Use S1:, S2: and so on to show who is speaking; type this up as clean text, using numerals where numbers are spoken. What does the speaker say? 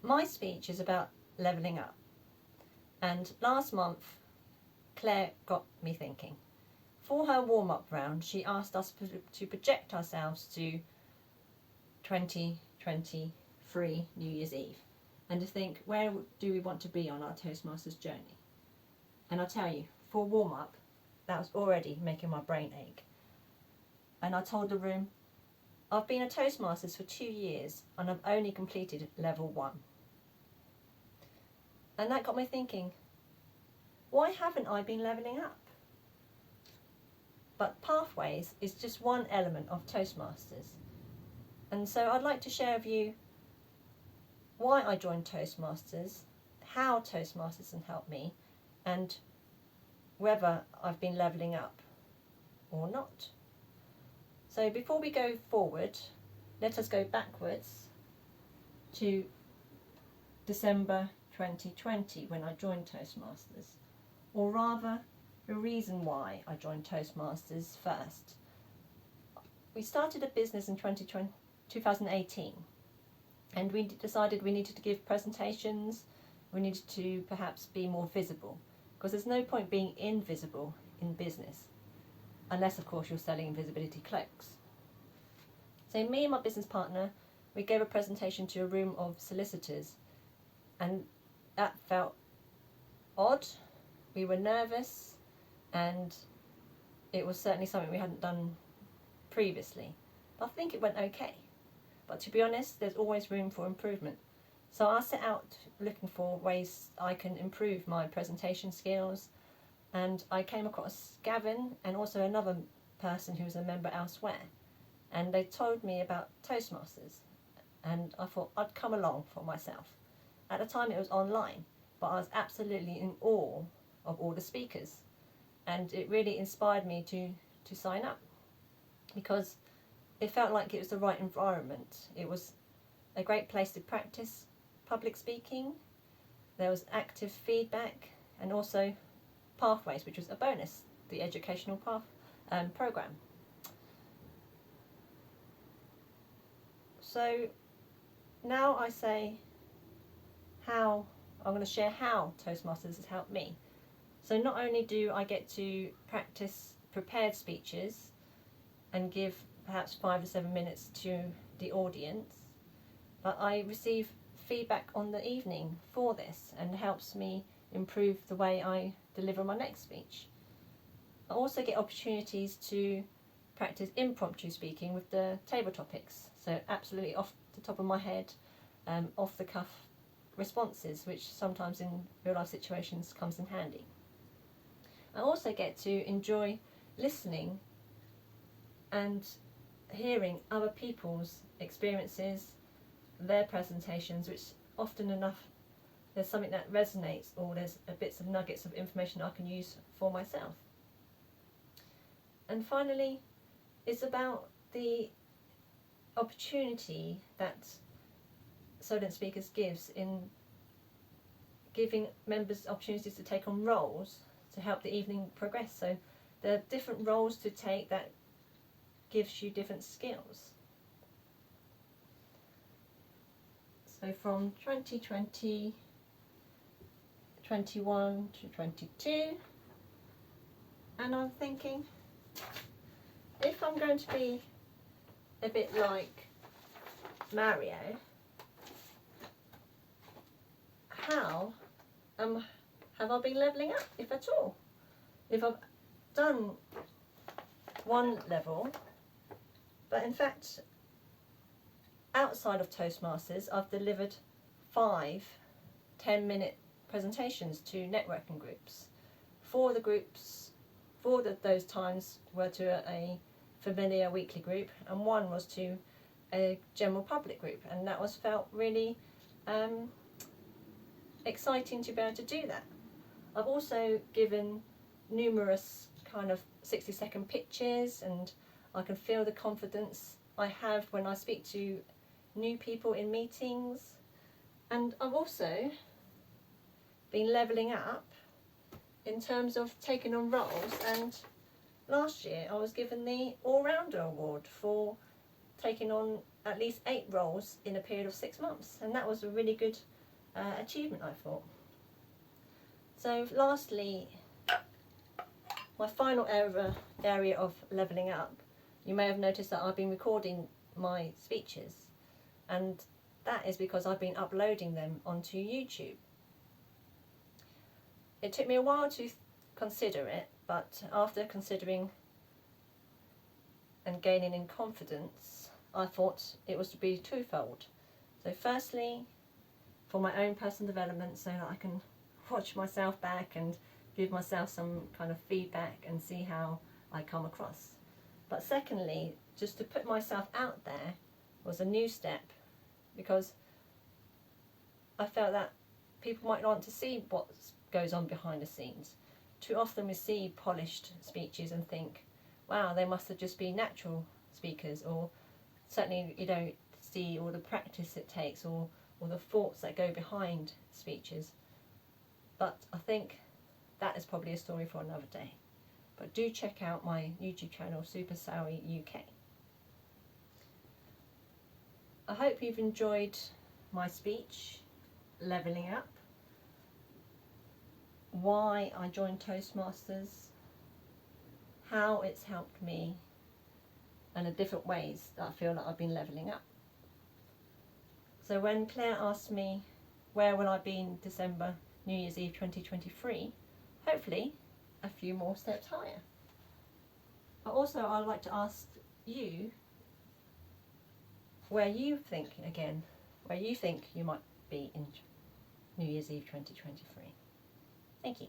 S1: my speech is about levelling up, and last month Claire got me thinking. For her warm-up round, she asked us to project ourselves to 2023 New Year's Eve and to think, where do we want to be on our Toastmasters journey? And I'll tell you, for warm-up, that was already making my brain ache. And I told the room, I've been a Toastmasters for 2 years and I've only completed level 1. And that got me thinking, why haven't I been levelling up? But Pathways is just one element of Toastmasters. And so I'd like to share with you why I joined Toastmasters, how Toastmasters can help me, and whether I've been levelling up or not. So before we go forward, let us go backwards to December 2020 when I joined Toastmasters, or rather the reason why I joined Toastmasters first. We started a business in 2018 and we decided we needed to give presentations, we needed to perhaps be more visible, because there's no point being invisible in business, unless of course you're selling invisibility cloaks. So me and my business partner, we gave a presentation to a room of solicitors, and that felt odd. We were nervous, and it was certainly something we hadn't done previously. But I think it went okay. But to be honest, there's always room for improvement. So I set out looking for ways I can improve my presentation skills, and I came across Gavin and also another person who was a member elsewhere, and they told me about Toastmasters, and I thought I'd come along for myself. At the time it was online, but I was absolutely in awe of all the speakers, and it really inspired me to sign up, because it felt like it was the right environment. It was a great place to practice public speaking, there was active feedback, and also Pathways, which was a bonus, the educational program. So now I say how I'm going to share how Toastmasters has helped me. So not only do I get to practice prepared speeches and give perhaps 5 or 7 minutes to the audience, but I receive feedback on the evening for this, and helps me improve the way I deliver my next speech. I also get opportunities to practice impromptu speaking with the table topics, so absolutely off the top of my head, off the cuff responses, which sometimes in real life situations comes in handy. I also get to enjoy listening and hearing other people's experiences, their presentations, which often enough there's something that resonates, or there's bits of nuggets of information I can use for myself. And finally, it's about the opportunity that Solent Speakers gives in giving members opportunities to take on roles to help the evening progress. So there are different roles to take that gives you different skills. So from 2020, 21 to 22, and I'm thinking, if I'm going to be a bit like Mario, how have I been levelling up, if at all? If I've done one level, but in fact outside of Toastmasters I've delivered 5 10-minute presentations to networking groups. 4 of the groups, those times were to a familiar weekly group, and 1 was to a general public group, and that was felt really exciting to be able to do that. I've also given numerous kind of 60-second pitches, and I can feel the confidence I have when I speak to new people in meetings. And I've also been levelling up in terms of taking on roles, and last year I was given the All-Rounder Award for taking on at least 8 roles in a period of 6 months, and that was a really good achievement, I thought. So lastly, my final area of levelling up, you may have noticed that I've been recording my speeches, and that is because I've been uploading them onto YouTube. It took me a while to consider it, but after considering and gaining in confidence, I thought it was to be twofold. So firstly, for my own personal development, so that I can watch myself back and give myself some kind of feedback and see how I come across. But secondly, just to put myself out there was a new step, because I felt that people might want to see what goes on behind the scenes. Too often we see polished speeches and think, wow, they must have just been natural speakers, or certainly you don't see all the practice it takes, or the thoughts that go behind speeches. But I think that is probably a story for another day. But do check out my YouTube channel, Super Sowie UK. I hope you've enjoyed my speech, Levelling Up, why I joined Toastmasters, how it's helped me, and the different ways that I feel that I've been levelling up. So when Claire asked me where will I be in December, New Year's Eve 2023, hopefully a few more steps higher. But also I'd like to ask you where you think you might be in New Year's Eve 2023. Thank you.